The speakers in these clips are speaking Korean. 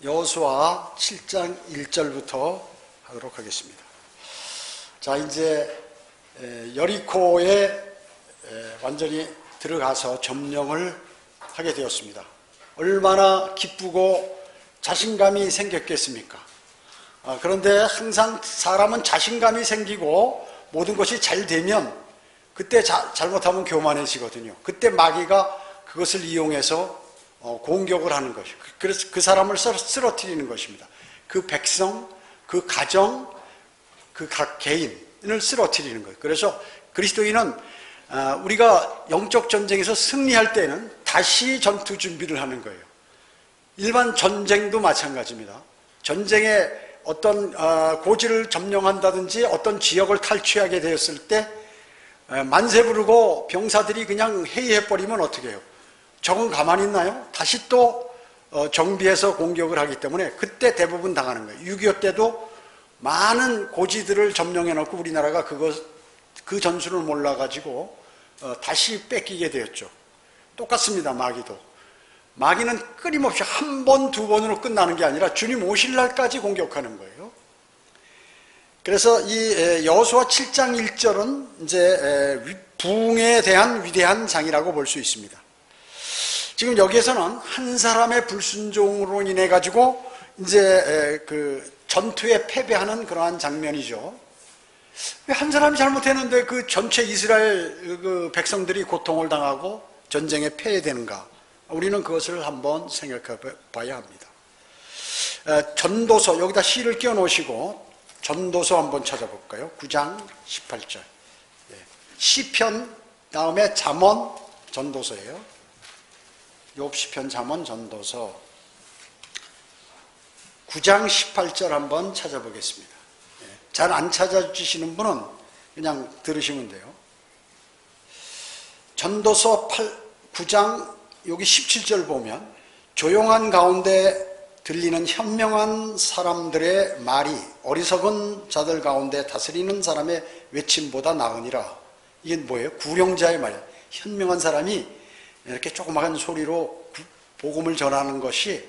여호수아 7장 1절부터 하도록 하겠습니다. 자, 이제 여리코에 완전히 들어가서 점령을 하게 되었습니다. 얼마나 기쁘고 자신감이 생겼겠습니까? 그런데 항상 사람은 자신감이 생기고 모든 것이 잘 되면 그때 잘못하면 교만해지거든요. 그때 마귀가 그것을 이용해서 공격을 하는 것이고, 그래서 그 사람을 쓰러뜨리는 것입니다. 그 백성, 그 가정, 그 각 개인을 쓰러뜨리는 거예요. 그래서 그리스도인은 우리가 영적 전쟁에서 승리할 때는 다시 전투 준비를 하는 거예요. 일반 전쟁도 마찬가지입니다. 전쟁에 어떤 고지를 점령한다든지 어떤 지역을 탈취하게 되었을 때 만세 부르고 병사들이 그냥 해이해버리면 어떻게 해요? 적은 가만히 있나요? 다시 또 정비해서 공격을 하기 때문에 그때 대부분 당하는 거예요. 6.25 때도 많은 고지들을 점령해놓고 우리나라가 그 전술을 몰라가지고 다시 뺏기게 되었죠. 똑같습니다. 마귀는 끊임없이 한 번, 두 번으로 끝나는 게 아니라 주님 오실 날까지 공격하는 거예요. 그래서 이 여호수아 7장 1절은 이제 부흥에 대한 위대한 장이라고 볼 수 있습니다. 지금 여기에서는 한 사람의 불순종으로 인해 가지고 이제 그 전투에 패배하는 그러한 장면이죠. 왜 한 사람이 잘못했는데 그 전체 이스라엘 그 백성들이 고통을 당하고 전쟁에 패해되는가? 우리는 그것을 한번 생각해 봐야 합니다. 전도서, 여기다 시를 끼워 놓으시고 전도서 한번 찾아볼까요? 9장 18절. 시편 다음에 잠언, 전도서예요. 욥, 시편, 잠언, 전도서 9장 18절 한번 찾아보겠습니다. 잘 안 찾아주시는 분은 그냥 들으시면 돼요. 전도서 9장 여기 17절 보면 조용한 가운데 들리는 현명한 사람들의 말이 어리석은 자들 가운데 다스리는 사람의 외침보다 나으니라. 이게 뭐예요? 구령자의 말이에요. 현명한 사람이 이렇게 조그마한 소리로 복음을 전하는 것이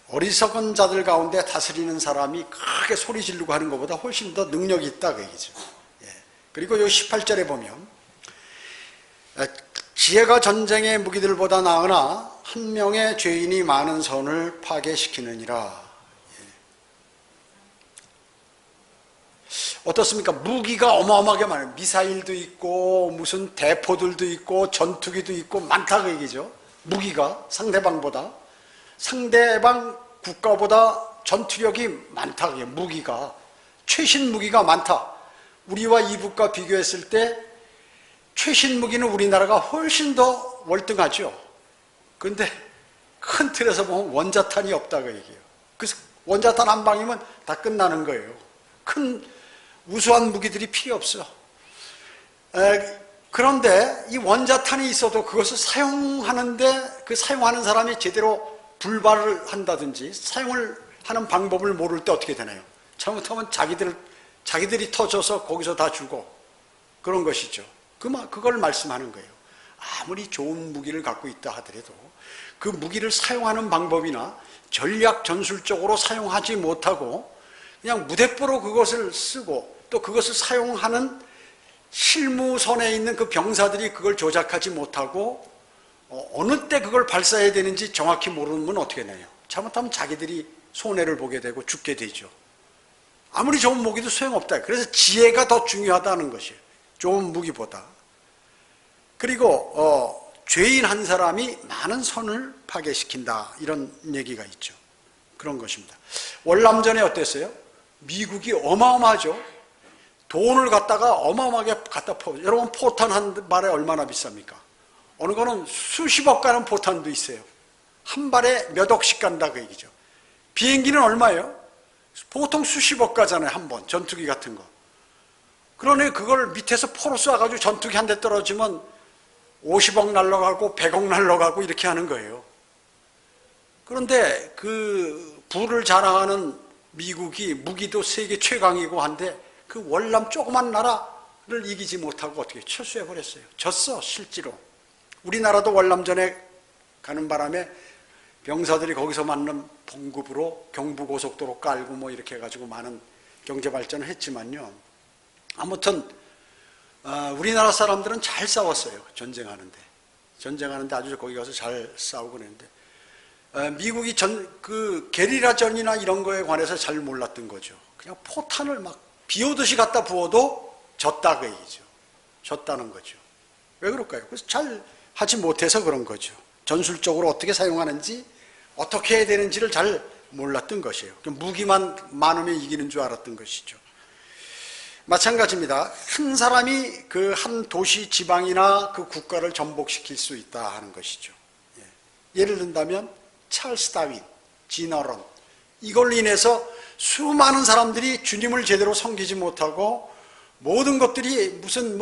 어리석은 자들 가운데 다스리는 사람이 크게 소리 지르고 하는 것보다 훨씬 더 능력이 있다 그 얘기죠. 그리고 요 18절에 보면 지혜가 전쟁의 무기들보다 나으나 한 명의 죄인이 많은 선을 파괴시키느니라. 어떻습니까? 무기가 어마어마하게 많아요. 미사일도 있고 무슨 대포들도 있고 전투기도 있고 많다 그 얘기죠. 무기가 상대방 국가보다 전투력이 많다. 무기가 최신 무기가 많다. 우리와 이북과 비교했을 때 최신 무기는 우리나라가 훨씬 더 월등하죠. 그런데 큰 틀에서 보면 원자탄이 없다 그 얘기예요. 그래서 원자탄 한 방이면 다 끝나는 거예요. 큰 우수한 무기들이 필요 없어. 그런데 이 원자탄이 있어도 그것을 사용하는데 그 사용하는 사람이 제대로 불발을 한다든지 사용을 하는 방법을 모를 때 어떻게 되나요? 잘못하면 자기들이 터져서 거기서 다 죽어. 그런 것이죠. 그걸 말씀하는 거예요. 아무리 좋은 무기를 갖고 있다 하더라도 그 무기를 사용하는 방법이나 전략 전술적으로 사용하지 못하고 그냥 무대뽀로 그것을 쓰고 또 그것을 사용하는 실무선에 있는 그 병사들이 그걸 조작하지 못하고 어느 때 그걸 발사해야 되는지 정확히 모르면 어떻게 되나요? 잘못하면 자기들이 손해를 보게 되고 죽게 되죠. 아무리 좋은 무기도 소용없다. 그래서 지혜가 더 중요하다는 것이에요. 좋은 무기보다. 그리고 죄인 한 사람이 많은 선을 파괴시킨다. 이런 얘기가 있죠. 그런 것입니다. 월남전에 어땠어요? 미국이 어마어마하죠. 돈을 갖다가 어마어마하게 갖다 퍼. 여러분 포탄 한 발에 얼마나 비쌉니까? 어느 거는 수십억 가는 포탄도 있어요. 한 발에 몇 억씩 간다 그 얘기죠. 비행기는 얼마예요? 보통 수십억 가잖아요. 한 번 전투기 같은 거. 그러니 그걸 밑에서 포로 쏴가지고 전투기 한 대 떨어지면 50억 날라가고 100억 날라가고 이렇게 하는 거예요. 그런데 그 부를 자랑하는 미국이 무기도 세계 최강이고 한데 그 월남 조그만 나라를 이기지 못하고 어떻게 철수해버렸어요. 졌어 실제로. 우리나라도 월남전에 가는 바람에 병사들이 거기서 맞는 봉급으로 경부고속도로 깔고 뭐 이렇게 해가지고 많은 경제 발전을 했지만요. 아무튼 우리나라 사람들은 잘 싸웠어요. 전쟁하는데 아주 거기 가서 잘 싸우고 그랬는데 미국이 그 게리라전이나 이런 거에 관해서 잘 몰랐던 거죠. 그냥 포탄을 막 비 오듯이 갖다 부어도 졌다 그 얘기죠. 졌다는 거죠. 왜 그럴까요? 그래서 잘 하지 못해서 그런 거죠. 전술적으로 어떻게 사용하는지 어떻게 해야 되는지를 잘 몰랐던 것이에요. 무기만 많으면 이기는 줄 알았던 것이죠. 마찬가지입니다. 한 사람이 그 한 도시 지방이나 그 국가를 전복시킬 수 있다 하는 것이죠. 예를 든다면 찰스 다윈, 진화론, 이걸로 인해서 수많은 사람들이 주님을 제대로 섬기지 못하고 모든 것들이 무슨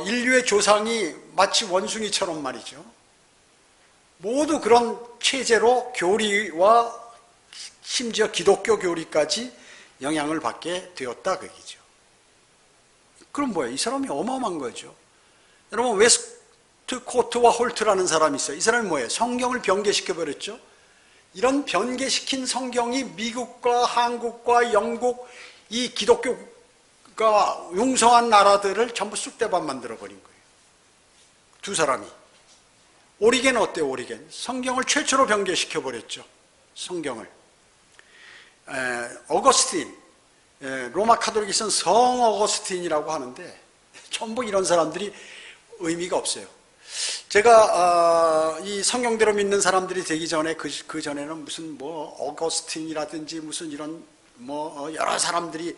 인류의 조상이 마치 원숭이처럼 말이죠. 모두 그런 체제로 교리와 심지어 기독교 교리까지 영향을 받게 되었다 그 얘기죠. 그럼 뭐예요? 이 사람이 어마어마한 거죠. 여러분, 웨스트코트와 홀트라는 사람이 있어요. 이 사람이 뭐예요? 성경을 변개시켜버렸죠. 이런 변개시킨 성경이 미국과 한국과 영국, 이 기독교가 융성한 나라들을 전부 쑥대밭 만들어버린 거예요. 두 사람이. 오리겐은 어때요? 오리겐. 성경을 최초로 변개시켜버렸죠. 성경을. 어거스틴, 로마 카톨릭에서는 성 어거스틴이라고 하는데 전부 이런 사람들이 의미가 없어요. 제가 이 성경대로 믿는 사람들이 되기 전에 그 전에는 무슨 어거스틴이라든지 무슨 이런 여러 사람들이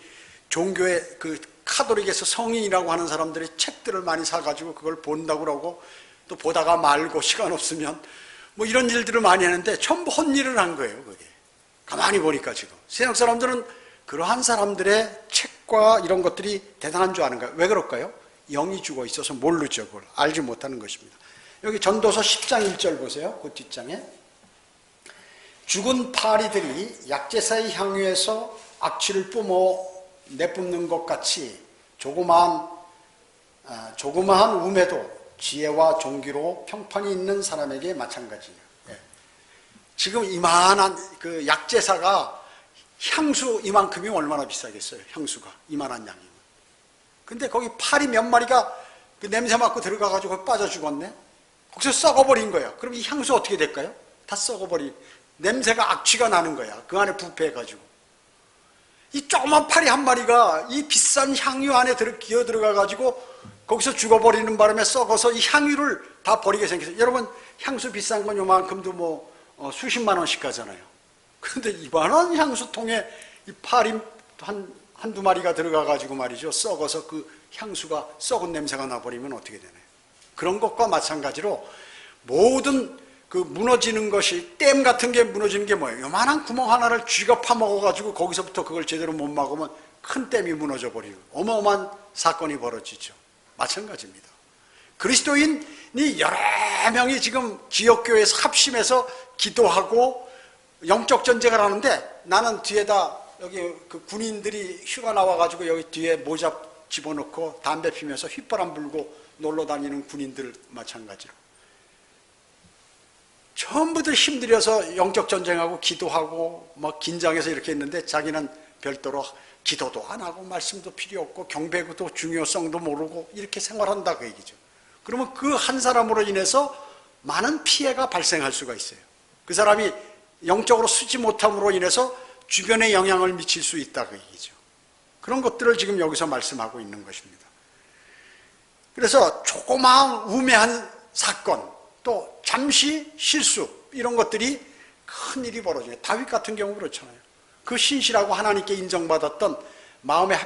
종교의 그 카톨릭에서 성인이라고 하는 사람들의 책들을 많이 사가지고 그걸 본다고 그러고 또 보다가 말고 시간 없으면 이런 일들을 많이 하는데 전부 헛일을 한 거예요. 그게 가만히 보니까 지금 세상 사람들은 그러한 사람들의 책과 이런 것들이 대단한 줄 아는 거예요. 왜 그럴까요? 영이 죽어 있어서 모르죠. 그걸 알지 못하는 것입니다. 여기 전도서 10장 1절 보세요. 그 뒷장에 죽은 파리들이 약제사의 향유에서 악취를 내뿜는 것 같이 조그마한 우매도 지혜와 종기로 평판이 있는 사람에게 마찬가지예요. 지금 이만한 그 약제사가 향수 이만큼이 얼마나 비싸겠어요. 향수가 이만한 양이면. 근데 거기 파리 몇 마리가 그 냄새 맡고 들어가가지고 빠져 죽었네. 거기서 썩어버린 거야. 그럼 이 향수 어떻게 될까요? 다 썩어버린. 냄새가 악취가 나는 거야. 그 안에 부패해가지고. 이 조그만 파리 한 마리가 이 비싼 향유 안에 기어 들어가가지고 거기서 죽어버리는 바람에 썩어서 이 향유를 다 버리게 생겼어요. 여러분, 향수 비싼 건 요만큼도 수십만 원씩 가잖아요. 그런데 이만한 향수통에 이 파리 한두 마리가 들어가가지고 말이죠. 썩어서 그 향수가 썩은 냄새가 나버리면 어떻게 되나요? 그런 것과 마찬가지로 모든 그 무너지는 것이, 댐 같은 게 무너지는 게 뭐예요? 요만한 구멍 하나를 쥐가 파먹어가지고 거기서부터 그걸 제대로 못 막으면 큰 댐이 무너져 버리고 어마어마한 사건이 벌어지죠. 마찬가지입니다. 그리스도인이 여러 명이 지금 지역교회에서 합심해서 기도하고 영적 전쟁을 하는데 나는 뒤에다 여기 그 군인들이 휴가 나와가지고 여기 뒤에 모자 집어넣고 담배 피면서 휘바람 불고 놀러 다니는 군인들 마찬가지로 전부들 힘들여서 영적 전쟁하고 기도하고 긴장해서 이렇게 했는데 자기는 별도로 기도도 안 하고 말씀도 필요 없고 경배도 중요성도 모르고 이렇게 생활한다 그 얘기죠. 그러면 그 한 사람으로 인해서 많은 피해가 발생할 수가 있어요. 그 사람이 영적으로 쓰지 못함으로 인해서 주변에 영향을 미칠 수 있다 그 얘기죠. 그런 것들을 지금 여기서 말씀하고 있는 것입니다. 그래서 조그마한 우매한 사건, 또 잠시 실수, 이런 것들이 큰 일이 벌어져요. 다윗 같은 경우 그렇잖아요. 그 신실하고 하나님께 인정받았던 마음의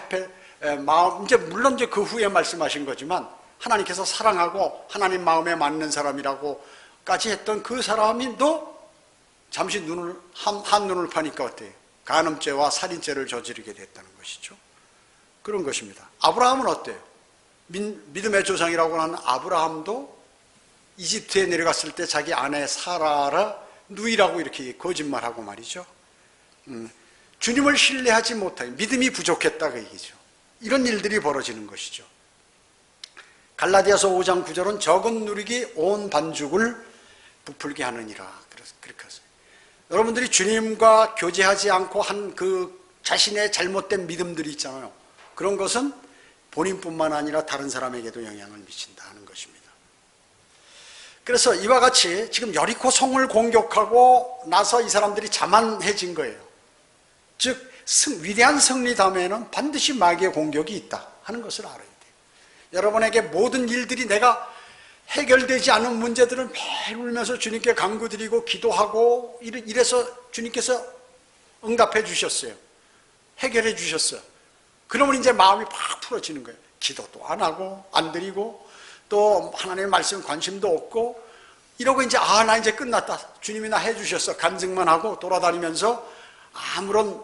이제 물론 이제 그 후에 말씀하신 거지만 하나님께서 사랑하고 하나님 마음에 맞는 사람이라고까지 했던 그 사람도 잠시 한눈을 파니까 어때요? 간음죄와 살인죄를 저지르게 됐다는 것이죠. 그런 것입니다. 아브라함은 어때요? 믿음의 조상이라고 하는 아브라함도 이집트에 내려갔을 때 자기 아내 사라를 누이라고 이렇게 거짓말하고 말이죠. 주님을 신뢰하지 못하니 믿음이 부족했다 그 얘기죠. 이런 일들이 벌어지는 것이죠. 갈라디아서 5장 9절은 적은 누룩이 온 반죽을 부풀게 하느니라 그렇게 하세요. 여러분들이 주님과 교제하지 않고 한 그 자신의 잘못된 믿음들이 있잖아요. 그런 것은 본인뿐만 아니라 다른 사람에게도 영향을 미친다는 것입니다. 그래서 이와 같이 지금 여리코 성을 공격하고 나서 이 사람들이 자만해진 거예요. 즉 위대한 승리 다음에는 반드시 마귀의 공격이 있다 하는 것을 알아야 돼요. 여러분에게 모든 일들이 내가 해결되지 않은 문제들은 매일 울면서 주님께 간구드리고 기도하고 이래서 주님께서 응답해 주셨어요. 해결해 주셨어요. 그러면 이제 마음이 팍 풀어지는 거예요. 기도도 안 하고 안 드리고 또 하나님의 말씀 관심도 없고 이러고 이제 나 이제 끝났다. 주님이 나 해주셨어. 간증만 하고 돌아다니면서 아무런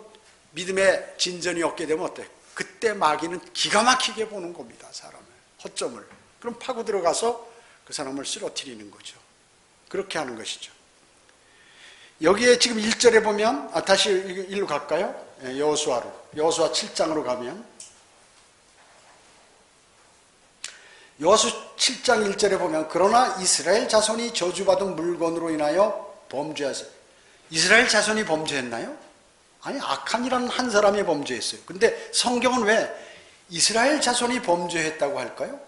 믿음의 진전이 없게 되면 어때요? 그때 마귀는 기가 막히게 보는 겁니다. 사람을. 허점을. 그럼 파고 들어가서 그 사람을 쓰러뜨리는 거죠. 그렇게 하는 것이죠. 여기에 지금 1절에 보면 다시 일로 갈까요? 여호수아로. 여호수아 7장으로 가면 여호수 7장 1절에 보면 그러나 이스라엘 자손이 저주받은 물건으로 인하여 범죄하세요. 이스라엘 자손이 범죄했나요? 아니, 아칸이라는 한 사람이 범죄했어요. 근데 성경은 왜 이스라엘 자손이 범죄했다고 할까요?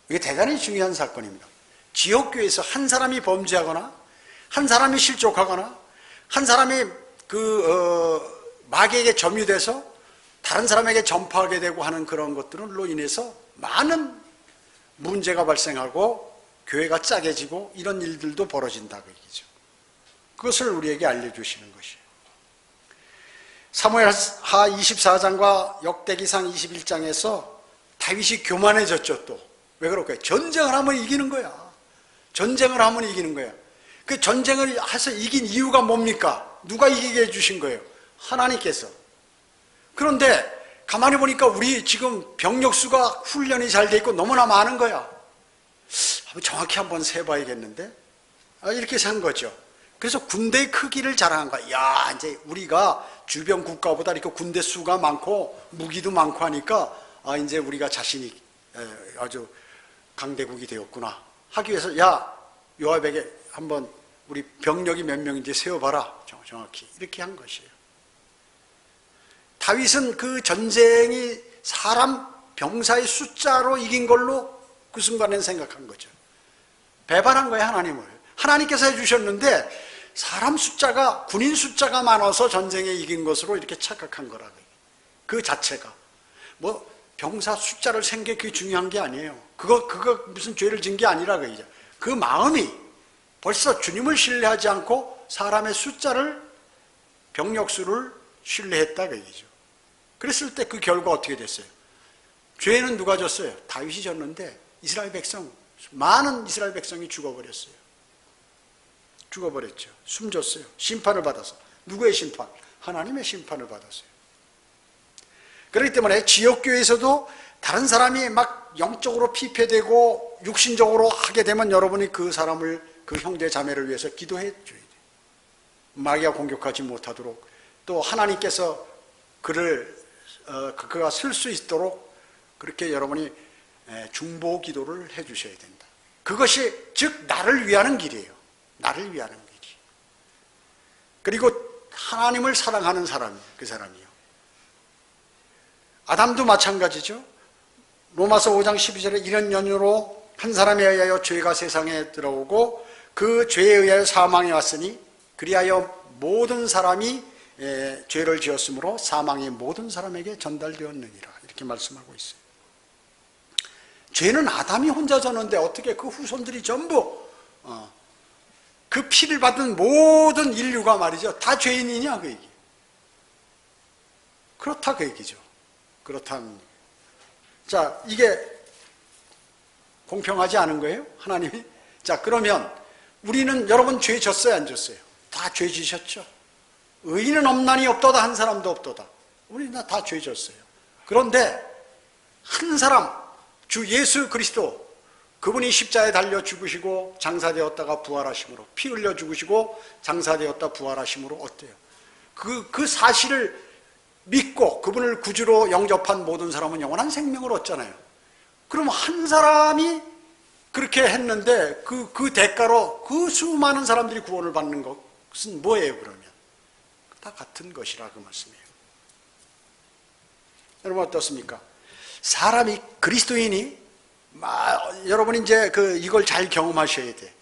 이게 대단히 중요한 사건입니다. 지역교회에서 한 사람이 범죄하거나 한 사람이 실족하거나 한 사람이 마귀에게 점유돼서 다른 사람에게 전파하게 되고 하는 그런 것들로 인해서 많은 문제가 발생하고 교회가 짜개지고 이런 일들도 벌어진다고 얘기죠. 그것을 우리에게 알려주시는 것이에요. 사무엘하 24장과 역대기상 21장에서 다윗이 교만해졌죠. 또 왜 그럴까요? 전쟁을 하면 이기는 거야. 전쟁을 하면 이기는 거야. 그 전쟁을 해서 이긴 이유가 뭡니까? 누가 이기게 해주신 거예요? 하나님께서. 그런데 가만히 보니까 우리 지금 병력 수가 훈련이 잘 돼 있고 너무나 많은 거야. 정확히 한번 세봐야겠는데? 이렇게 산 거죠. 그래서 군대의 크기를 자랑한 거야. 야, 이제 우리가 주변 국가보다 이렇게 군대 수가 많고 무기도 많고 하니까 이제 우리가 자신이 아주 강대국이 되었구나 하기 위해서 야, 요압에게 한번 우리 병력이 몇 명인지 세어봐라. 정확히 이렇게 한 것이에요. 다윗은 그 전쟁이 사람 병사의 숫자로 이긴 걸로 그 순간엔 생각한 거죠. 배반한 거예요. 하나님을. 하나님께서 해주셨는데 사람 숫자가, 군인 숫자가 많아서 전쟁에 이긴 것으로 이렇게 착각한 거라고요. 그 자체가 병사 숫자를 센 게 그게 중요한 게 아니에요. 그거 무슨 죄를 진 게 아니라 그이죠. 그 마음이 벌써 주님을 신뢰하지 않고 사람의 숫자를, 병력 수를 신뢰했다 그 얘기죠. 그랬을 때 그 결과 어떻게 됐어요? 죄는 누가 졌어요? 다윗이 졌는데 이스라엘 백성, 많은 이스라엘 백성이 죽어버렸어요. 죽어버렸죠. 숨졌어요. 심판을 받아서. 누구의 심판? 하나님의 심판을 받았어요. 그렇기 때문에 지역교회에서도 다른 사람이 막 영적으로 피폐되고 육신적으로 하게 되면 여러분이 그 사람을, 그 형제 자매를 위해서 기도해 줘야 돼요. 마귀가 공격하지 못하도록, 또 하나님께서 그가 쓸 수 있도록 그렇게 여러분이 중보 기도를 해 주셔야 된다. 그것이 즉 나를 위하는 길이에요. 나를 위하는 길이. 그리고 하나님을 사랑하는 사람이에요. 그 사람이요. 아담도 마찬가지죠. 로마서 5장 12절에 이런 연유로 한 사람에 의하여 죄가 세상에 들어오고 그 죄에 의하여 사망이 왔으니 그리하여 모든 사람이 죄를 지었으므로 사망이 모든 사람에게 전달되었느니라. 이렇게 말씀하고 있어요. 죄는 아담이 혼자 졌는데 어떻게 그 후손들이 전부 그 피를 받은 모든 인류가 말이죠. 다 죄인이냐 그 얘기. 그렇다 그 얘기죠. 그렇다는. 자, 이게 공평하지 않은 거예요? 하나님이? 자, 그러면 우리는 여러분 죄 졌어요, 안 졌어요? 다 죄 지셨죠? 의인은 없나니 없도다 한 사람도 없도다. 우리는 다 죄 졌어요. 그런데 한 사람, 주 예수 그리스도, 그분이 십자가에 달려 죽으시고 장사되었다가 부활하심으로, 피 흘려 죽으시고 장사되었다 부활하심으로 어때요? 그 사실을 믿고 그분을 구주로 영접한 모든 사람은 영원한 생명을 얻잖아요. 그럼 한 사람이 그렇게 했는데 그 대가로 그 수많은 사람들이 구원을 받는 그것은 뭐예요 그러면? 다 같은 것이라 그 말씀이에요. 여러분 어떻습니까? 사람이 그리스도인이 여러분 이제 이걸 잘 경험하셔야 돼.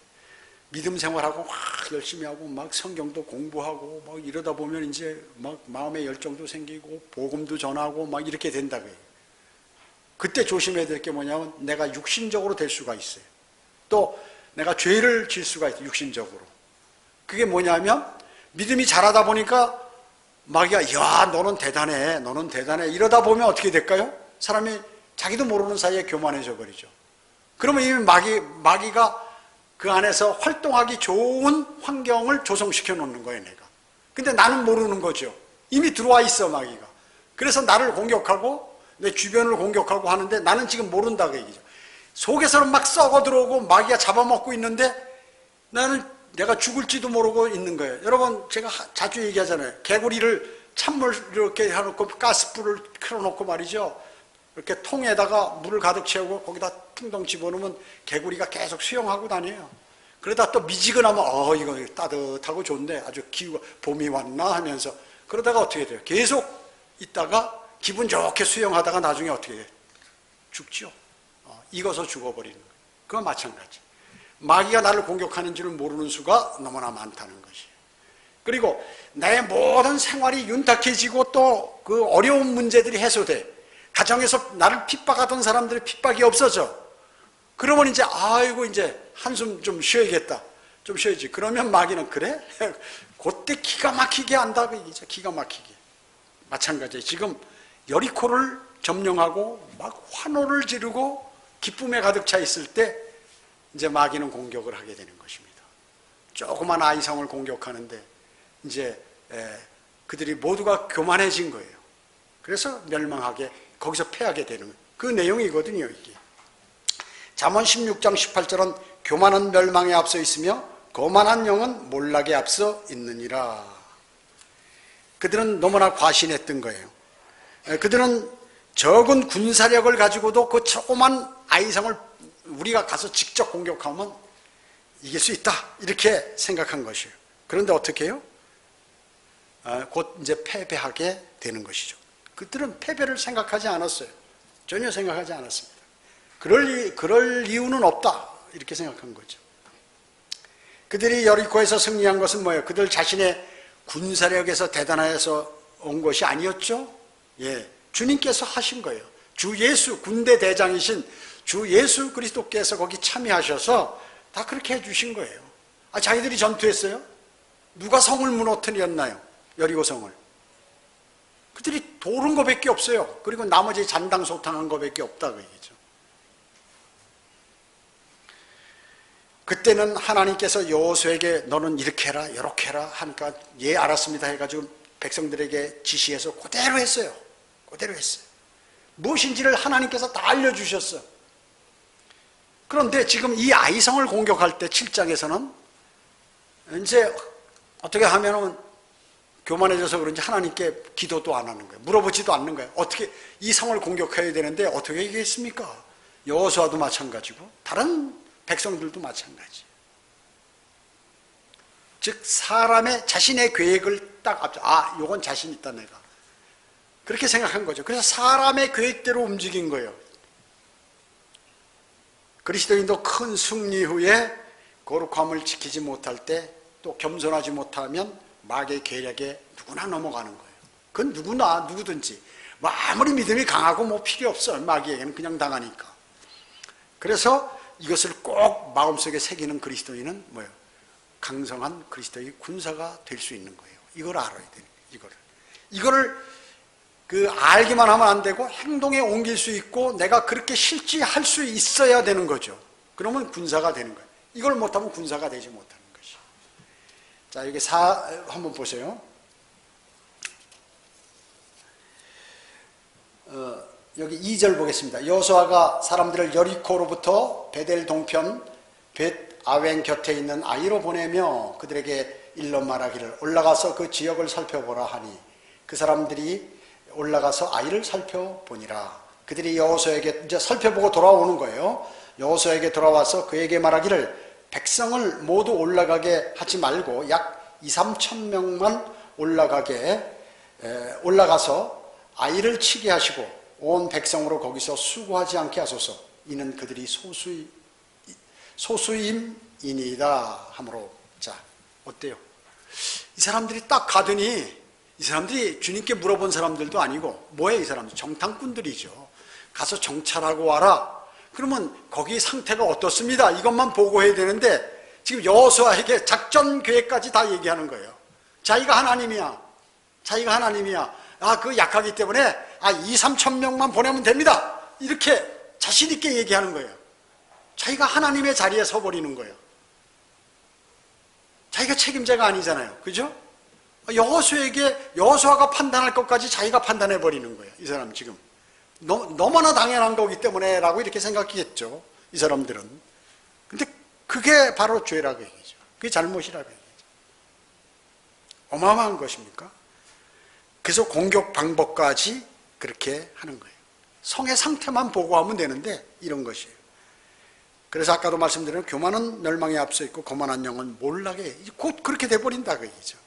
믿음 생활하고 막 열심히 하고 막 성경도 공부하고 막 이러다 보면 이제 막 마음의 열정도 생기고 복음도 전하고 막 이렇게 된다고요. 그때 조심해야 될 게 뭐냐면 내가 육신적으로 될 수가 있어요. 또 내가 죄를 질 수가 있어요. 육신적으로. 그게 뭐냐면 믿음이 자라다 보니까 마귀가 야 너는 대단해 너는 대단해 이러다 보면 어떻게 될까요? 사람이 자기도 모르는 사이에 교만해져 버리죠. 그러면 이미 마귀가 그 안에서 활동하기 좋은 환경을 조성시켜 놓는 거예요 내가. 근데 나는 모르는 거죠. 이미 들어와 있어 마귀가. 그래서 나를 공격하고 내 주변을 공격하고 하는데 나는 지금 모른다 그 얘기죠. 속에서는 막 썩어 들어오고 마귀가 잡아먹고 있는데 내가 죽을지도 모르고 있는 거예요. 여러분 제가 자주 얘기하잖아요. 개구리를 찬물 이렇게 해놓고 가스불을 켜놓고 말이죠. 이렇게 통에다가 물을 가득 채우고 거기다 퉁덩 집어넣으면 개구리가 계속 수영하고 다녀요. 그러다 또 미지근하면 이거 따뜻하고 좋은데 아주 기후가 봄이 왔나 하면서 그러다가 어떻게 돼요? 계속 있다가 기분 좋게 수영하다가 나중에 어떻게 돼요? 죽죠. 익어서 죽어버리는 거예요. 그건 마찬가지. 마귀가 나를 공격하는 줄을 모르는 수가 너무나 많다는 것이에요. 그리고 나의 모든 생활이 윤택해지고 또 그 어려운 문제들이 해소돼. 가정에서 나를 핍박하던 사람들의 핍박이 없어져. 그러면 이제 아이고 이제 한숨 좀 쉬어야겠다. 좀 쉬어야지. 그러면 마귀는 그래? 그때 기가 막히게 한다 그 얘기죠. 기가 막히게. 마찬가지예요. 지금 여리코를 점령하고 막 환호를 지르고 기쁨에 가득 차 있을 때 이제 마귀는 공격을 하게 되는 것입니다. 조그만 아이성을 공격하는데 이제 그들이 모두가 교만해진 거예요. 그래서 멸망하게 거기서 패하게 되는 그 내용이거든요. 이게 잠언 16장 18절은 교만은 멸망에 앞서 있으며 거만한 영은 몰락에 앞서 있느니라. 그들은 너무나 과신했던 거예요. 그들은 적은 군사력을 가지고도 그 조그만 아이성을 우리가 가서 직접 공격하면 이길 수 있다 이렇게 생각한 것이에요. 그런데 어떻게 해요? 곧 이제 패배하게 되는 것이죠. 그들은 패배를 생각하지 않았어요. 전혀 생각하지 않았습니다. 그럴 이유는 없다 이렇게 생각한 거죠. 그들이 여리코에서 승리한 것은 뭐예요? 그들 자신의 군사력에서 대단해서 온 것이 아니었죠. 예, 주님께서 하신 거예요. 주 예수 군대 대장이신 주 예수 그리스도께서 거기 참여하셔서 다 그렇게 해주신 거예요. 자기들이 전투했어요? 누가 성을 무너뜨렸나요? 여리고 성을. 그들이 도른 거밖에 없어요. 그리고 나머지 잔당소탕한 거밖에 없다 그 얘기죠. 그때는 하나님께서 여호수아에게 너는 이렇게 해라 이렇게 해라 하니까 예 알았습니다 해가지고 백성들에게 지시해서 그대로 했어요. 그대로 했어요. 무엇인지를 하나님께서 다 알려주셨어. 그런데 지금 이 아이성을 공격할 때 7장에서는 이제 어떻게 하면은 교만해져서 그런지 하나님께 기도도 안 하는 거예요. 물어보지도 않는 거예요. 어떻게 이 성을 공격해야 되는데 어떻게 얘기했습니까? 여호수아도 마찬가지고 다른 백성들도 마찬가지. 즉 사람의 자신의 계획을 딱 앞서 요건 자신 있다 내가. 그렇게 생각한 거죠. 그래서 사람의 계획대로 움직인 거예요. 그리스도인도 큰 승리 후에 거룩함을 지키지 못할 때 또 겸손하지 못하면 마귀의 계략에 누구나 넘어가는 거예요. 그건 누구든지 뭐 아무리 믿음이 강하고 뭐 필요 없어. 마귀에게는 그냥 당하니까. 그래서 이것을 꼭 마음속에 새기는 그리스도인은 뭐예요? 강성한 그리스도의 군사가 될 수 있는 거예요. 이걸 알아야 돼요. 이거를 알기만 하면 안 되고 행동에 옮길 수 있고 내가 그렇게 실지할 수 있어야 되는 거죠. 그러면 군사가 되는 거예요. 이걸 못하면 군사가 되지 못하는 것이. 자, 여기 한번 보세요. 여기 2절 보겠습니다. 여호수아가 사람들을 여리코로부터 베델 동편 벳 아웬 곁에 있는 아이로 보내며 그들에게 일러 말하기를 올라가서 그 지역을 살펴보라 하니 그 사람들이 올라가서 아이를 살펴보니라. 그들이 여호수아에게 이제 살펴보고 돌아오는 거예요. 여호수아에게 돌아와서 그에게 말하기를 백성을 모두 올라가게 하지 말고 약 2, 3천 명만 올라가서 아이를 치게 하시고 온 백성으로 거기서 수고하지 않게 하소서. 이는 그들이 소수임이니이다 하므로. 자, 어때요? 이 사람들이 딱 가더니, 이 사람들이 주님께 물어본 사람들도 아니고 뭐예요? 이 사람들 정탐꾼들이죠. 가서 정찰하고 와라. 그러면 거기 상태가 어떻습니다, 이것만 보고해야 되는데 지금 여호수아에게 작전 계획까지 다 얘기하는 거예요. 자기가 하나님이야. 그 약하기 때문에 2, 3천 명만 보내면 됩니다. 이렇게 자신 있게 얘기하는 거예요. 자기가 하나님의 자리에 서버리는 거예요. 자기가 책임자가 아니잖아요. 그죠? 여호수아가 판단할 것까지 자기가 판단해 버리는 거예요. 이 사람 지금 너무나 당연한 거기 때문에 라고 이렇게 생각했겠죠, 이 사람들은. 근데 그게 바로 죄라고 얘기죠. 그게 잘못이라고 얘기죠. 어마어마한 것입니까? 그래서 공격 방법까지 그렇게 하는 거예요. 성의 상태만 보고하면 되는데 이런 것이에요. 그래서 아까도 말씀드린 교만은 멸망에 앞서 있고 거만한 영은 몰락에, 곧 그렇게 돼버린다 그 얘기죠.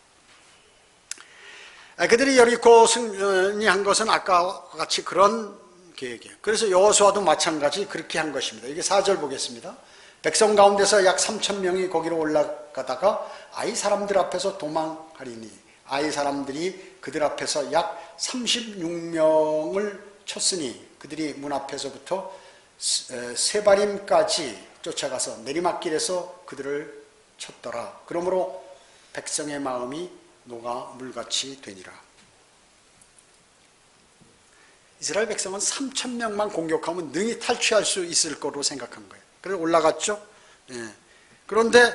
그들이 여리고 승리한 것은 아까와 같이 그런 계획이에요. 그래서 여호수아도 마찬가지 그렇게 한 것입니다. 이게 4절 보겠습니다. 백성 가운데서 약 3천 명이 거기로 올라가다가 아이 사람들 앞에서 도망하리니, 아이 사람들이 그들 앞에서 약 36명을 쳤으니 그들이 문 앞에서부터 세바림까지 쫓아가서 내리막길에서 그들을 쳤더라. 그러므로 백성의 마음이 녹아 물같이 되니라. 이스라엘 백성은 3천 명만 공격하면 능히 탈취할 수 있을 거로 생각한 거예요. 그래서 올라갔죠. 그런데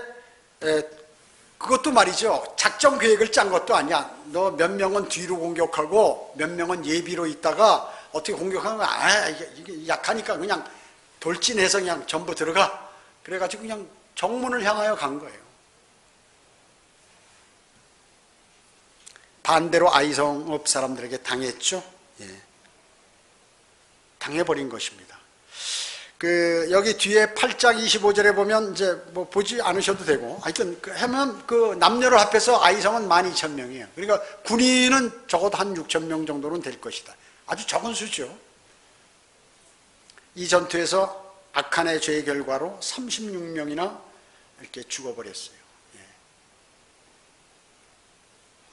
그것도 말이죠, 작전 계획을 짠 것도 아니야. 너 몇 명은 뒤로 공격하고 몇 명은 예비로 있다가 어떻게 공격하면 이게 약하니까 그냥 돌진해서 그냥 전부 들어가. 그래가지고 그냥 정문을 향하여 간 거예요. 반대로 아이성읍 사람들에게 당했죠. 당해버린 것입니다. 여기 뒤에 8장 25절에 보면 이제 뭐 보지 않으셔도 되고, 하여튼 하면 그 남녀를 합해서 아이성은 12,000명이에요. 그러니까 군인은 적어도 한 6,000명 정도는 될 것이다. 아주 적은 수죠. 이 전투에서 악한의 죄의 결과로 36명이나 이렇게 죽어버렸어요.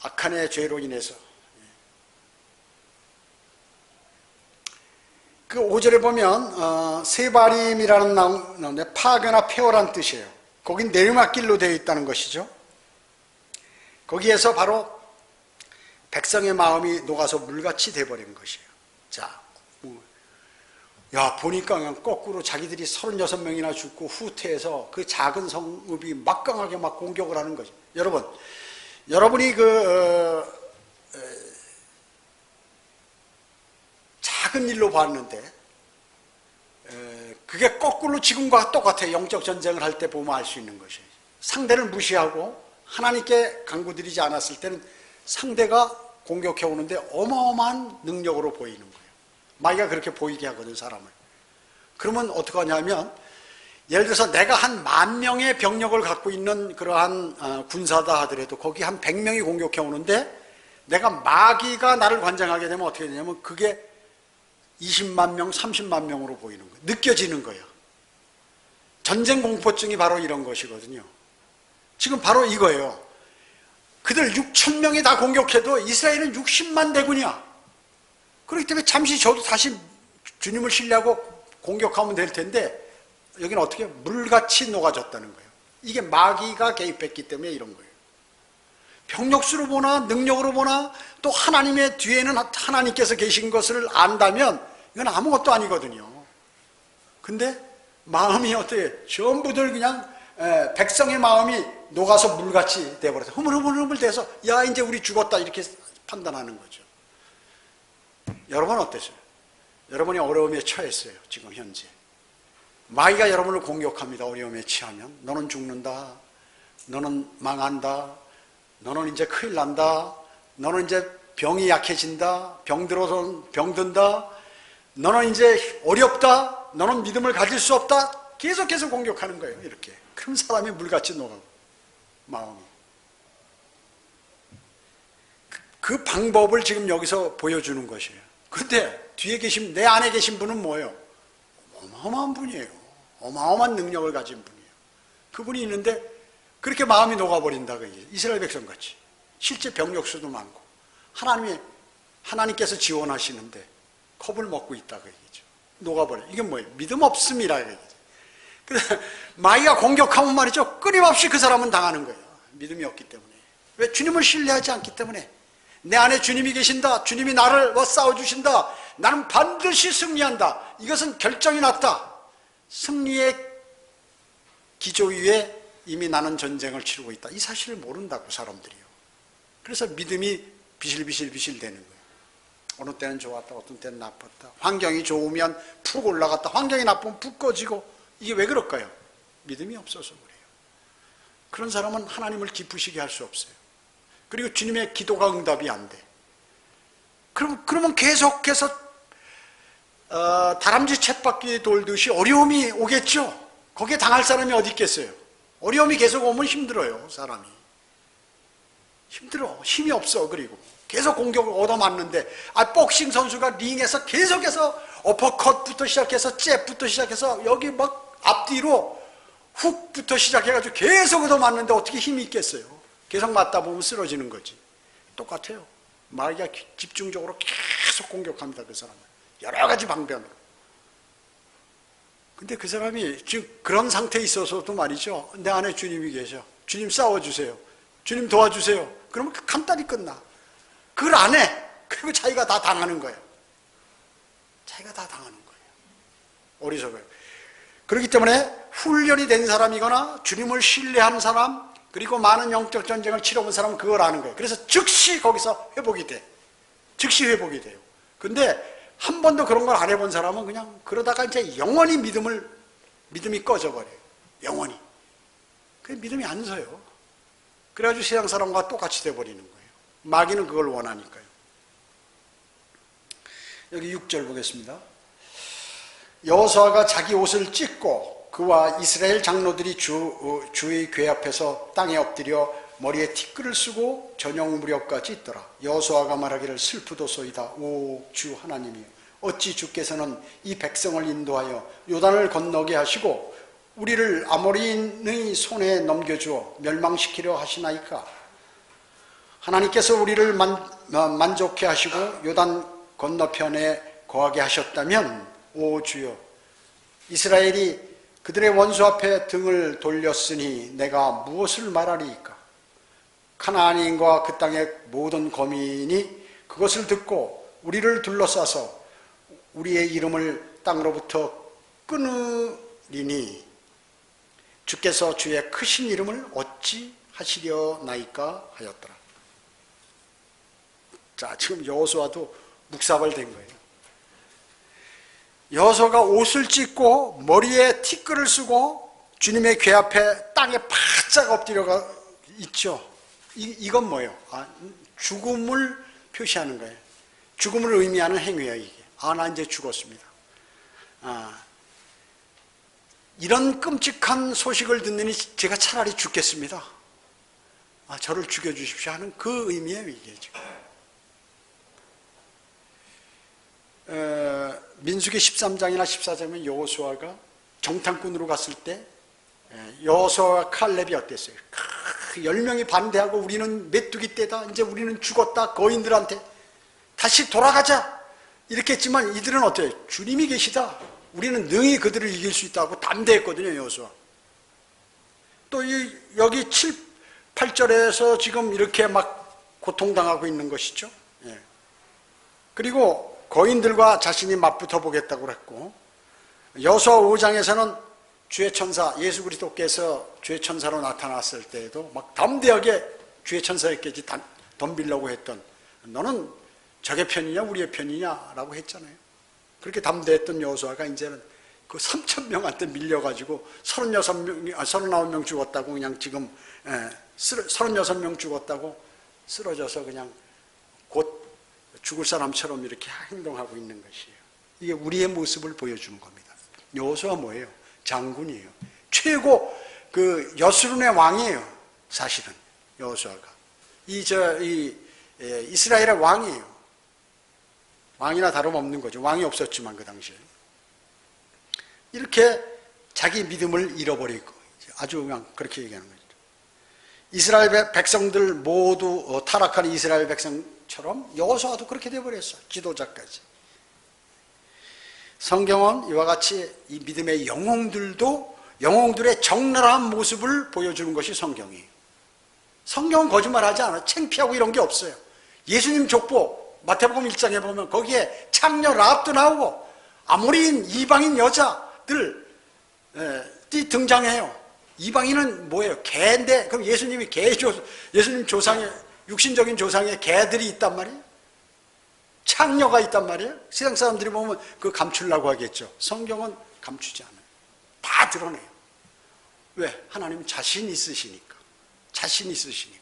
악한의 죄로 인해서. 그 5절에 보면 세바림이라는 나오는데 파거나 폐허란 뜻이에요. 거긴 내리막길로 되어 있다는 것이죠. 거기에서 바로 백성의 마음이 녹아서 물같이 돼버린 것이에요. 자, 보니까 그냥 거꾸로 자기들이 36명이나 죽고 후퇴해서 그 작은 성읍이 막강하게 막 공격을 하는 거죠. 여러분이 작은 일로 봤는데 그게 거꾸로 지금과 똑같아요. 영적 전쟁을 할 때 보면 알 수 있는 것이에요. 상대를 무시하고 하나님께 간구드리지 않았을 때는 상대가 공격해 오는데 어마어마한 능력으로 보이는 거예요. 마귀가 그렇게 보이게 하거든, 사람을. 그러면 어떻게 하냐면, 예를 들어서 내가 한 10,000명의 병력을 갖고 있는 그러한 군사다 하더라도 거기 한 100명이 공격해 오는데 내가 마귀가 나를 관장하게 되면 어떻게 되냐면 그게 20만 명, 30만 명으로 보이는 거예요. 느껴지는 거예요. 전쟁 공포증이 바로 이런 것이거든요. 지금 바로 이거예요. 그들 6,000명이 다 공격해도 이스라엘은 60만 대군이야. 그렇기 때문에 잠시 저도 다시 주님을 신뢰하고 공격하면 될 텐데 여기는 어떻게 물같이 녹아졌다는 거예요. 이게 마귀가 개입했기 때문에 이런 거예요. 병력수로 보나 능력으로 보나 또 하나님의 뒤에는 하나님께서 계신 것을 안다면 이건 아무것도 아니거든요. 근데 마음이 어떻게 전부들 그냥 백성의 마음이 녹아서 물같이 돼버려서 흐물흐물 돼서 야 이제 우리 죽었다 이렇게 판단하는 거죠. 여러분 어떠세요? 여러분이 어려움에 처했어요. 지금 현재 마귀가 여러분을 공격합니다. 어려움에 처하면 너는 죽는다, 너는 망한다, 너는 이제 큰일 난다, 너는 이제 병이 약해진다, 병들어서 병든다, 너는 이제 어렵다, 너는 믿음을 가질 수 없다, 계속해서 공격하는 거예요. 이렇게. 그럼 사람이 물같이 녹아요. 마음이. 그 방법을 지금 여기서 보여주는 것이에요. 그런데 뒤에 계신, 내 안에 계신 분은 뭐예요? 어마어마한 분이에요. 어마어마한 능력을 가진 분이에요. 그분이 있는데 그렇게 마음이 녹아버린다. 이스라엘 백성같이. 실제 병력 수도 많고 하나님께서 지원하시는데 겁을 먹고 있다 그 얘기죠. 녹아버려. 이게 뭐예요? 믿음 없음이라 그 얘기죠. 그래서 마귀가 공격하면 말이죠, 끊임없이 그 사람은 당하는 거예요. 믿음이 없기 때문에. 왜? 주님을 신뢰하지 않기 때문에. 내 안에 주님이 계신다. 주님이 나를 싸워주신다. 나는 반드시 승리한다. 이것은 결정이 났다. 승리의 기조 위에 이미 나는 전쟁을 치르고 있다. 이 사실을 모른다고 사람들이요. 그래서 믿음이 비실비실 되는 거예요. 어느 때는 좋았다, 어떤 때는 나빴다. 환경이 좋으면 푹 올라갔다. 환경이 나쁘면 푹 꺼지고. 이게 왜 그럴까요? 믿음이 없어서 그래요. 그런 사람은 하나님을 기쁘시게 할 수 없어요. 그리고 주님의 기도가 응답이 안 돼. 그러면 계속해서 다람쥐 쳇바퀴 돌듯이 어려움이 오겠죠. 거기에 당할 사람이 어디 있겠어요. 어려움이 계속 오면 힘들어요. 사람이 힘들어. 힘이 없어. 그리고 계속 공격을 얻어맞는데, 복싱 선수가 링에서 계속해서 어퍼컷부터 시작해서 잽부터 시작해서 여기 막 앞뒤로 훅부터 시작해가지고 계속 얻어맞는데 어떻게 힘이 있겠어요. 계속 맞다 보면 쓰러지는 거지. 똑같아요. 마귀가 집중적으로 계속 공격합니다. 그 사람은 여러 가지 방편으로. 근데 그 사람이 지금 그런 상태에 있어서도 말이죠, 내 안에 주님이 계셔. 주님 싸워주세요. 주님 도와주세요. 그러면 간단히 끝나. 그걸 안 해. 그리고 자기가 다 당하는 거예요. 자기가 다 당하는 거예요. 어리석어요. 그렇기 때문에 훈련이 된 사람이거나 주님을 신뢰하는 사람, 그리고 많은 영적 전쟁을 치러본 사람은 그걸 아는 거예요. 그래서 즉시 거기서 회복이 돼. 즉시 회복이 돼요. 근데 한 번도 그런 걸 안 해본 사람은 그냥 그러다가 이제 영원히 믿음이 꺼져버려요. 영원히. 그 믿음이 안 서요. 그래가지고 세상 사람과 똑같이 돼버리는 거예요. 마귀는 그걸 원하니까요. 여기 6절 보겠습니다. 여호수아가 자기 옷을 찢고 그와 이스라엘 장로들이 주의 궤 앞에서 땅에 엎드려 머리에 티끌을 쓰고 저녁 무렵까지 있더라. 여호수아가 말하기를 슬프도소이다. 오 주 하나님이여, 어찌 주께서는 이 백성을 인도하여 요단을 건너게 하시고 우리를 아모리인의 손에 넘겨주어 멸망시키려 하시나이까. 하나님께서 우리를 만족해 하시고 요단 건너편에 거하게 하셨다면, 오 주여, 이스라엘이 그들의 원수 앞에 등을 돌렸으니 내가 무엇을 말하리이까. 가나안인과 그 땅의 모든 거민이 그것을 듣고 우리를 둘러싸서 우리의 이름을 땅으로부터 끊으리니 주께서 주의 크신 이름을 어찌 하시려나이까 하였더라. 자, 지금 여호수아도 묵사발된 거예요. 여호수아가 옷을 찢고 머리에 티끌을 쓰고 주님의 궤 앞에 땅에 바짝 엎드려가 있죠. 이건 뭐예요? 죽음을 표시하는 거예요. 죽음을 의미하는 행위예요, 이게. 나 이제 죽었습니다. 이런 끔찍한 소식을 듣느니 제가 차라리 죽겠습니다. 저를 죽여주십시오 하는 그 의미예요, 이게 지금. 민수기 13장이나 14장이면 여호수아가 정탐꾼으로 갔을 때 여호수아와 칼렙이 어땠어요? 10명이 반대하고 우리는 메뚜기 떼다, 이제 우리는 죽었다, 거인들한테 다시 돌아가자 이렇게 했지만 이들은 어때요? 주님이 계시다, 우리는 능히 그들을 이길 수 있다고 담대했거든요. 여호수아. 또 여기 7, 8절에서 지금 이렇게 막 고통당하고 있는 것이죠. 그리고 거인들과 자신이 맞붙어 보겠다고 그랬고, 여호수아 5장에서는 주의 천사 예수 그리스도께서 주의 천사로 나타났을 때에도 막 담대하게 주의 천사에게 덤비려고 했던, 너는 적의 편이냐 우리의 편이냐라고 했잖아요. 그렇게 담대했던 여호수아가 이제는 그 3,000명한테 밀려가지고 39명 죽었다고, 그냥 지금 36명 죽었다고 쓰러져서 그냥 곧 죽을 사람처럼 이렇게 행동하고 있는 것이에요. 이게 우리의 모습을 보여주는 겁니다. 여호수아 뭐예요? 장군이에요. 최고 그 여수론의 왕이에요. 사실은 여호수아가 이 이스라엘의 왕이에요. 왕이나 다름없는 거죠. 왕이 없었지만 그 당시에. 이렇게 자기 믿음을 잃어버리고 아주 그냥 그렇게 얘기하는 거죠. 이스라엘 백성들 모두 타락한 이스라엘 백성처럼 여호수아도 그렇게 되어버렸어. 지도자까지. 성경은 이와 같이 이 믿음의 영웅들의 적나라한 모습을 보여주는 것이 성경이에요. 성경은 거짓말하지 않아요. 창피하고 이런 게 없어요. 예수님 족보 마태복음 1장에 보면 거기에 창녀 라합도 나오고 아모리인 이방인 여자들이 등장해요. 이방인은 뭐예요? 개인데 그럼 예수님 조상의 육신적인 조상의 개들이 있단 말이에요. 창녀가 있단 말이에요. 세상 사람들이 보면 그 감추려고 하겠죠. 성경은 감추지 않아요. 다 드러내요. 왜? 하나님은 자신 있으시니까. 자신 있으시니까요.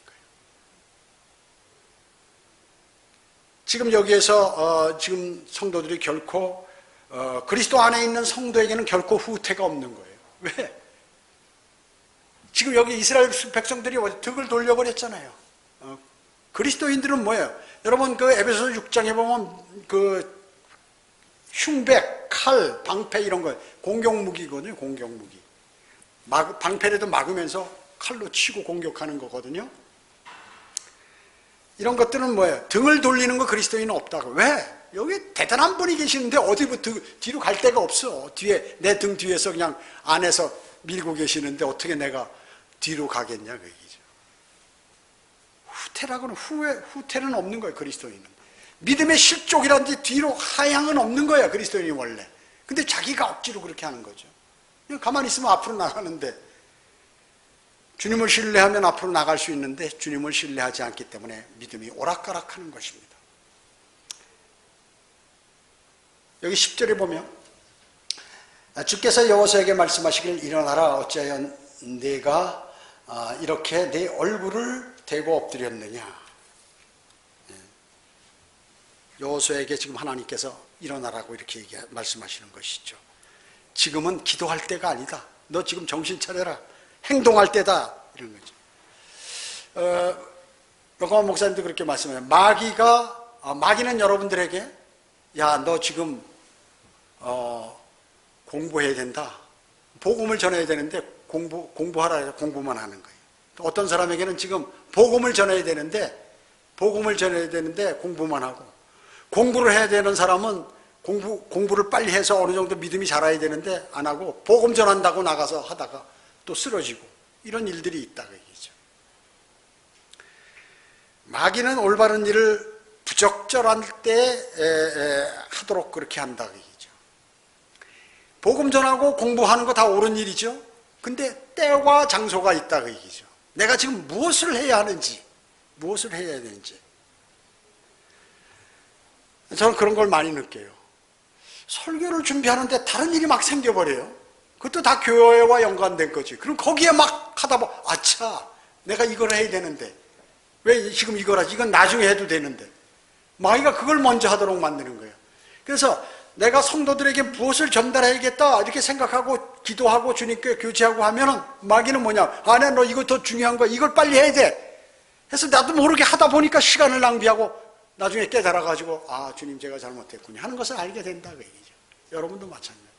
지금 여기에서 지금 성도들이 결코 그리스도 안에 있는 성도에게는 결코 후퇴가 없는 거예요. 왜? 지금 여기 이스라엘 백성들이 득을 돌려버렸잖아요. 그리스도인들은 뭐예요? 여러분 그 에베소서 6장에 보면 그 흉백, 칼, 방패 이런 거 공격무기거든요. 공격무기. 방패라도 막으면서 칼로 치고 공격하는 거거든요. 이런 것들은 뭐예요? 등을 돌리는 거 그리스도인은 없다고. 왜? 여기 대단한 분이 계시는데 어디부터 뒤로 갈 데가 없어. 뒤에 내 등 뒤에서 그냥 안에서 밀고 계시는데 어떻게 내가 뒤로 가겠냐 그 얘기죠. 후퇴라고는 후퇴는 없는 거예요. 그리스도인은 믿음의 실족이라든지 뒤로 하향은 없는 거예요. 그리스도인이 원래. 근데 자기가 억지로 그렇게 하는 거죠. 그냥 가만히 있으면 앞으로 나가는데 주님을 신뢰하면 앞으로 나갈 수 있는데 주님을 신뢰하지 않기 때문에 믿음이 오락가락하는 것입니다. 여기 10절에 보면 주께서 여호수아에게 말씀하시길 일어나라 어찌하여 내가 이렇게 내 얼굴을 대고 엎드렸느냐. 여호수아에게 지금 하나님께서 일어나라고 이렇게 말씀하시는 것이죠. 지금은 기도할 때가 아니다. 너 지금 정신 차려라. 행동할 때다. 이런 거죠. 로가만 목사님도 그렇게 말씀해요. 마귀는 여러분들에게 야, 너 지금 공부해야 된다. 복음을 전해야 되는데 공부하라 해서 공부만 하는 거예요. 어떤 사람에게는 지금 복음을 전해야 되는데 공부만 하고, 공부를 해야 되는 사람은 공부를 빨리 해서 어느 정도 믿음이 자라야 되는데 안 하고 복음 전한다고 나가서 하다가 또 쓰러지고 이런 일들이 있다 그 얘기죠. 마귀는 올바른 일을 부적절한 때 하도록 그렇게 한다 그 얘기죠. 복음 전하고 공부하는 거 다 옳은 일이죠. 근데 때와 장소가 있다 그 얘기죠. 내가 지금 무엇을 해야 하는지, 무엇을 해야 되는지. 저는 그런 걸 많이 느껴요. 설교를 준비하는데 다른 일이 막 생겨버려요. 그것도 다 교회와 연관된 거지. 그럼 거기에 막 하다 보면 아차, 내가 이걸 해야 되는데 왜 지금 이걸 하지? 이건 나중에 해도 되는데. 마귀가 그걸 먼저 하도록 만드는 거예요. 그래서 내가 성도들에게 무엇을 전달해야겠다 이렇게 생각하고 기도하고 주님께 교제하고 하면은 마귀는 뭐냐? 아니야, 너 이거 더 중요한 거야. 이걸 빨리 해야 돼. 해서 나도 모르게 하다 보니까 시간을 낭비하고 나중에 깨달아가지고 아, 주님 제가 잘못했군요 하는 것을 알게 된다 그 얘기죠. 여러분도 마찬가지예요.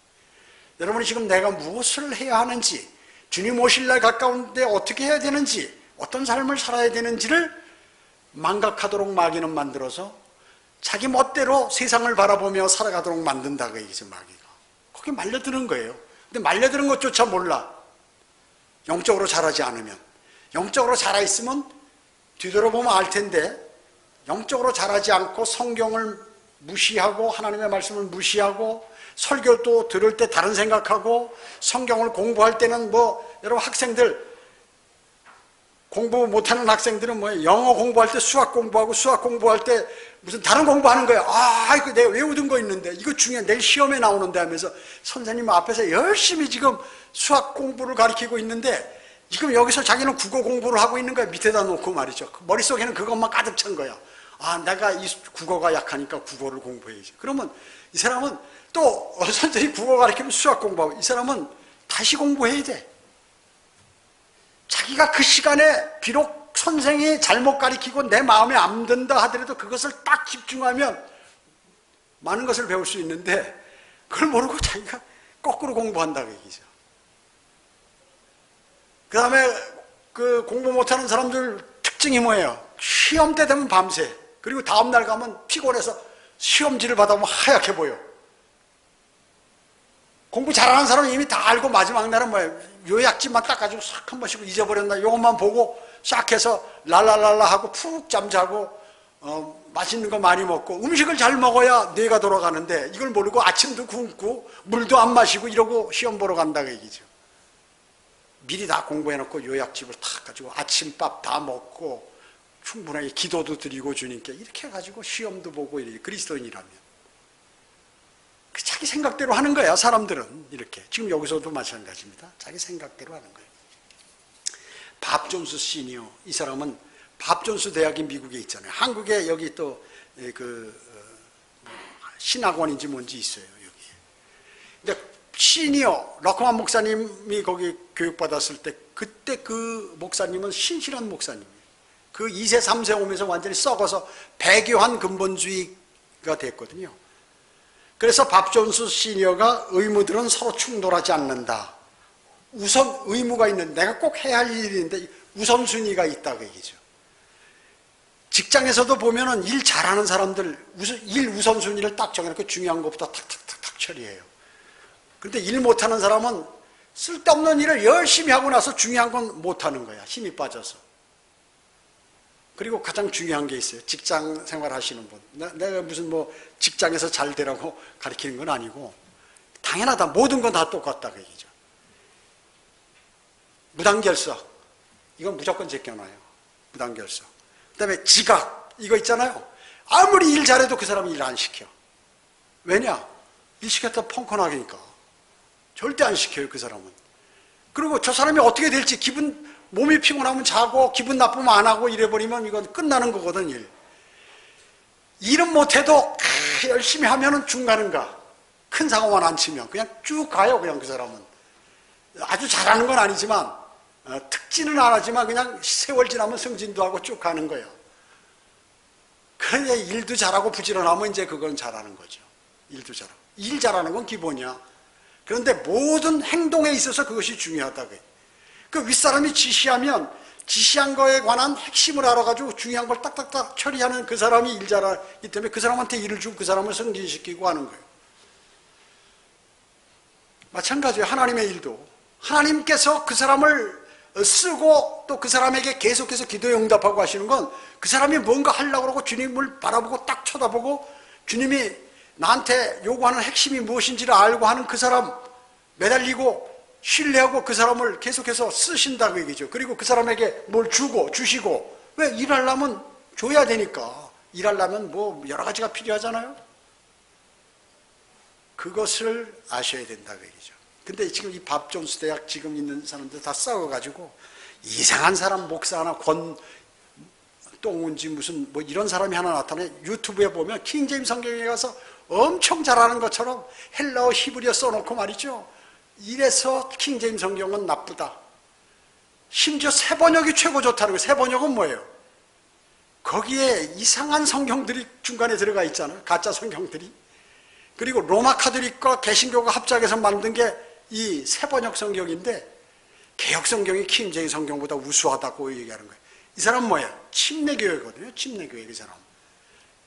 여러분이 지금 내가 무엇을 해야 하는지, 주님 오실 날 가까운데 어떻게 해야 되는지, 어떤 삶을 살아야 되는지를 망각하도록 마귀는 만들어서 자기 멋대로 세상을 바라보며 살아가도록 만든다 그 얘기죠. 마귀가 거기 말려드는 거예요. 근데 말려드는 것조차 몰라. 영적으로 자라지 않으면. 영적으로 자라있으면 뒤돌아보면 알 텐데 영적으로 자라지 않고 성경을 무시하고 하나님의 말씀을 무시하고 설교도 들을 때 다른 생각하고 성경을 공부할 때는 여러분 학생들 공부 못하는 학생들은 뭐예요? 영어 공부할 때 수학 공부하고 수학 공부할 때 무슨 다른 공부하는 거예요. 아, 이거 내가 외우던 거 있는데 이거 중요해. 내일 시험에 나오는데 하면서 선생님 앞에서 열심히 지금 수학 공부를 가르치고 있는데 지금 여기서 자기는 국어 공부를 하고 있는 거야. 밑에다 놓고 말이죠. 머릿속에는 그것만 가득 찬 거야. 아, 내가 이 국어가 약하니까 국어를 공부해야지. 그러면 이 사람은 또 선생님이 국어 가르치면 수학 공부하고 이 사람은 다시 공부해야 돼. 자기가 그 시간에 비록 선생이 잘못 가르치고 내 마음에 안 든다 하더라도 그것을 딱 집중하면 많은 것을 배울 수 있는데 그걸 모르고 자기가 거꾸로 공부한다고 얘기죠. 그 다음에 그 공부 못하는 사람들 특징이 뭐예요? 시험 때 되면 밤새, 그리고 다음날 가면 피곤해서 시험지를 받아보면 하얗게 보여. 공부 잘하는 사람은 이미 다 알고 마지막 날은 뭐예요? 요약지만 딱 가지고 싹 한 번씩 잊어버렸나, 이것만 보고 싹 해서 랄랄랄라 하고 푹 잠자고 맛있는 거 많이 먹고, 음식을 잘 먹어야 뇌가 돌아가는데 이걸 모르고 아침도 굶고 물도 안 마시고 이러고 시험 보러 간다고 얘기죠. 미리 다 공부해놓고 요약집을 탁 가지고 아침밥 다 먹고 충분하게 기도도 드리고 주님께 이렇게 해가지고 시험도 보고 이렇게 그리스도인이라면 자기 생각대로 하는 거야. 사람들은 이렇게 지금 여기서도 마찬가지입니다. 자기 생각대로 하는 거예요. 밥 존스 시니어, 이 사람은 밥 존스 대학이 미국에 있잖아요. 한국에 여기 또 신학원인지 뭔지 있어요, 여기. 근데 시니어 러커만 목사님이 거기 교육받았을 때 그때 그 목사님은 신실한 목사님이에요. 그 2세 3세 오면서 완전히 썩어서 배교한 근본주의가 됐거든요. 그래서 밥 존스 시니어가 의무들은 서로 충돌하지 않는다. 우선 의무가 있는, 내가 꼭 해야 할 일인데 우선순위가 있다고 얘기죠. 직장에서도 보면은 일 잘하는 사람들 일 우선순위를 딱 정해놓고 중요한 것부터 탁탁탁탁 처리해요. 근데 일 못하는 사람은 쓸데없는 일을 열심히 하고 나서 중요한 건 못하는 거야. 힘이 빠져서. 그리고 가장 중요한 게 있어요. 직장 생활 하시는 분. 내가 무슨 뭐 직장에서 잘 되라고 가르치는 건 아니고 당연하다. 모든 건 다 똑같다고 얘기죠. 무단결석. 이건 무조건 제껴놔요. 무단결석. 그 다음에 지각. 이거 있잖아요. 아무리 일 잘해도 그 사람이 일 안 시켜. 왜냐? 일 시켰다 펑커나니까. 절대 안 시켜요, 그 사람은. 그리고 저 사람이 어떻게 될지 몸이 피곤하면 자고 기분 나쁘면 안 하고 이래버리면 이건 끝나는 거거든, 일. 일은 못해도 열심히 하면은 중간은 가. 큰 사고만 안 치면. 그냥 쭉 가요, 그냥 그 사람은. 아주 잘하는 건 아니지만, 특지는 안 하지만 그냥 세월 지나면 승진도 하고 쭉 가는 거예요. 그러니 일도 잘하고 부지런하면 이제 그건 잘하는 거죠. 일도 잘하고. 일 잘하는 건 기본이야. 그런데 모든 행동에 있어서 그것이 중요하다고 해요. 그 윗사람이 지시하면 지시한 거에 관한 핵심을 알아가지고 중요한 걸 딱딱딱 처리하는 그 사람이 일 잘하기 때문에 그 사람한테 일을 주고 그 사람을 승진시키고 하는 거예요. 마찬가지예요. 하나님의 일도. 하나님께서 그 사람을 쓰고 또 그 사람에게 계속해서 기도에 응답하고 하시는 건 그 사람이 뭔가 하려고 그러고 주님을 바라보고 딱 쳐다보고 주님이 나한테 요구하는 핵심이 무엇인지를 알고 하는 그 사람 매달리고 신뢰하고 그 사람을 계속해서 쓰신다고 얘기죠. 그리고 그 사람에게 뭘 주시고. 왜? 일하려면 줘야 되니까. 일하려면 뭐 여러 가지가 필요하잖아요. 그것을 아셔야 된다고 얘기죠. 근데 지금 이 밥 존스 대학 지금 있는 사람들 다 싸워가지고 이상한 사람 목사 하나 똥운지 무슨 뭐 이런 사람이 하나 나타나요. 유튜브에 보면 킹제임스 성경에 가서 엄청 잘하는 것처럼 헬라어 히브리어 써놓고 말이죠. 이래서 킹제임스 성경은 나쁘다. 심지어 새번역이 최고 좋다는 거예요. 새번역은 뭐예요? 거기에 이상한 성경들이 중간에 들어가 있잖아요. 가짜 성경들이. 그리고 로마 카톨릭과 개신교가 합작해서 만든 게 이 새번역 성경인데 개혁 성경이 킹제임스 성경보다 우수하다고 얘기하는 거예요. 이 사람은 뭐예요? 침례교회거든요. 침례교회 그 사람.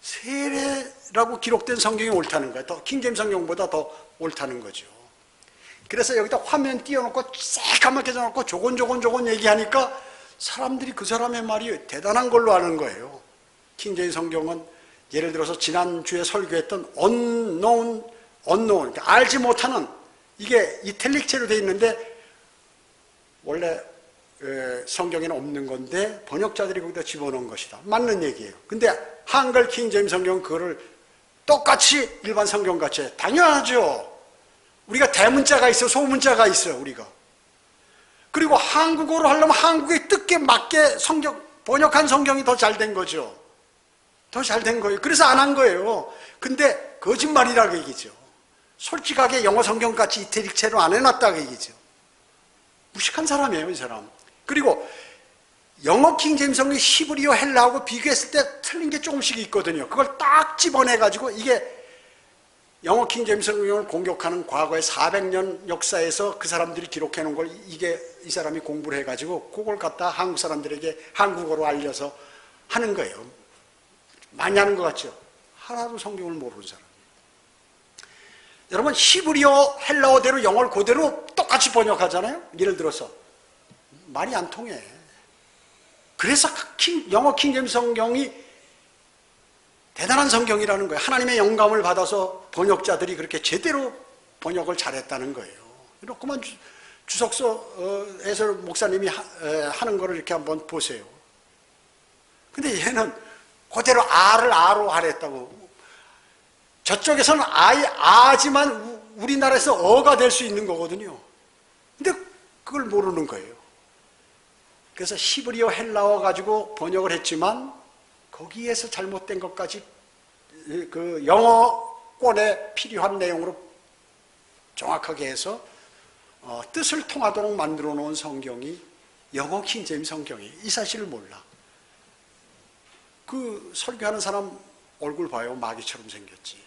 세례라고 기록된 성경이 옳다는 거예요. 더 킹제임스 성경보다 더 옳다는 거죠. 그래서 여기다 화면 띄워놓고 새까맣게 해놓고 조곤조곤 얘기하니까 사람들이 그 사람의 말이 대단한 걸로 아는 거예요. 킹제임스 성경은 예를 들어서 지난주에 설교했던 unknown, 그러니까 알지 못하는, 이게 이탈릭체로 되어 있는데 원래 성경에는 없는 건데 번역자들이 거기다 집어넣은 것이다. 맞는 얘기예요. 근데 한글 킹제임스 성경은 그거를 똑같이 일반 성경같이 해. 당연하죠. 우리가 대문자가 있어, 소문자가 있어요, 우리가. 그리고 한국어로 하려면 한국의 뜻에 맞게 번역한 성경이 더 잘 된 거죠. 더 잘 된 거예요. 그래서 안 한 거예요. 근데 거짓말이라고 얘기죠. 솔직하게 영어 성경같이 이태릭체로 안 해놨다고 얘기죠. 무식한 사람이에요, 이 사람. 그리고 영어 킹제임스 성경이 히브리어 헬라하고 비교했을 때 틀린 게 조금씩 있거든요. 그걸 딱 집어내가지고 이게 영어 킹제임스 성경을 공격하는 과거의 400년 역사에서 그 사람들이 기록해 놓은 걸 이게 이 사람이 공부를 해가지고 그걸 갖다 한국 사람들에게 한국어로 알려서 하는 거예요. 많이 하는 것 같죠? 하나도 성경을 모르는 사람. 여러분 히브리어 헬라어대로 영어를 그대로 똑같이 번역하잖아요. 예를 들어서 말이 안 통해. 그래서 영어 킹제임스 성경이 대단한 성경이라는 거예요. 하나님의 영감을 받아서 번역자들이 그렇게 제대로 번역을 잘했다는 거예요. 이렇게만 주석서에서 목사님이 하는 거를 이렇게 한번 보세요. 근데 얘는 그대로 R을 A로 하랬다고. 저쪽에서는 A지만 우리나라에서 어가 될 수 있는 거거든요. 근데 그걸 모르는 거예요. 그래서 히브리어 헬라어 가지고 번역을 했지만 거기에서 잘못된 것까지 그 영어권에 필요한 내용으로 정확하게 해서 뜻을 통하도록 만들어 놓은 성경이 영어 킹제임스 성경이에요. 이 사실을 몰라. 그 설교하는 사람 얼굴 봐요. 마귀처럼 생겼지.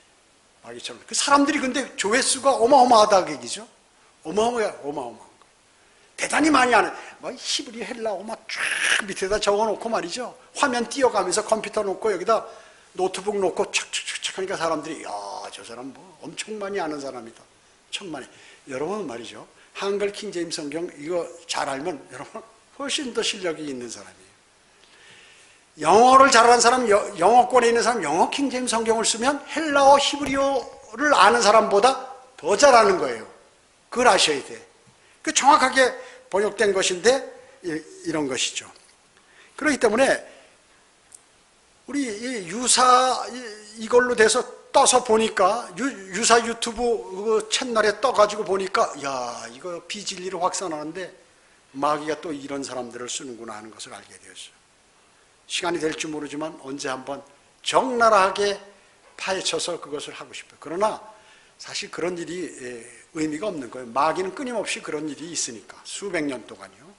마귀처럼. 그 사람들이 근데 조회수가 어마어마하다 얘기죠. 어마어마한 거. 대단히 많이 하는, 히브리 헬라어 쫙 밑에다 적어놓고 말이죠. 화면 띄어가면서 컴퓨터 놓고 여기다 노트북 놓고 착착착착 하니까 사람들이, 야, 저 사람 엄청 많이 아는 사람이다. 천만에. 여러분 말이죠. 한글 킹제임스 성경 이거 잘 알면 여러분 훨씬 더 실력이 있는 사람이에요. 영어를 잘하는 사람, 영어권에 있는 사람, 영어 킹제임스 성경을 쓰면 헬라어, 히브리어를 아는 사람보다 더 잘하는 거예요. 그걸 아셔야 돼. 그 정확하게 번역된 것인데 이런 것이죠. 그렇기 때문에 우리 유사 이걸로 돼서 떠서 보니까 유사 유튜브 채널에 떠가지고 보니까 야 이거 비진리로 확산하는데 마귀가 또 이런 사람들을 쓰는구나 하는 것을 알게 되었어요. 시간이 될지 모르지만 언제 한번 적나라하게 파헤쳐서 그것을 하고 싶어요. 그러나 사실 그런 일이 의미가 없는 거예요. 마귀는 끊임없이 그런 일이 있으니까 수백 년 동안요.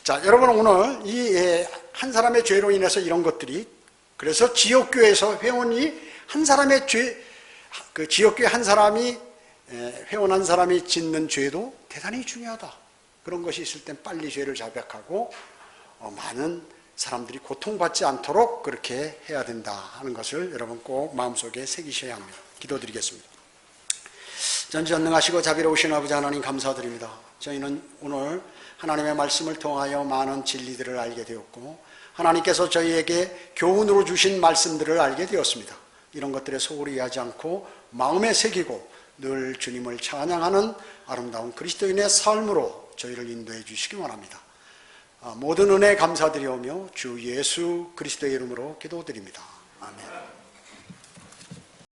자, 여러분 오늘 이 한 사람의 죄로 인해서 이런 것들이 그래서 지역교회에서 회원이 한 사람의 죄, 그 지역교회 한 사람이 회원한 사람이 짓는 죄도 대단히 중요하다. 그런 것이 있을 땐 빨리 죄를 자백하고 많은 사람들이 고통받지 않도록 그렇게 해야 된다 하는 것을 여러분 꼭 마음속에 새기셔야 합니다. 기도드리겠습니다. 전지전능하시고 자비로우신 아버지 하나님 감사드립니다. 저희는 오늘 하나님의 말씀을 통하여 많은 진리들을 알게 되었고 하나님께서 저희에게 교훈으로 주신 말씀들을 알게 되었습니다. 이런 것들에 소홀히 하지 않고 마음에 새기고 늘 주님을 찬양하는 아름다운 그리스도인의 삶으로 저희를 인도해 주시기 원합니다. 모든 은혜 감사드리오며 주 예수 그리스도의 이름으로 기도드립니다. 아멘.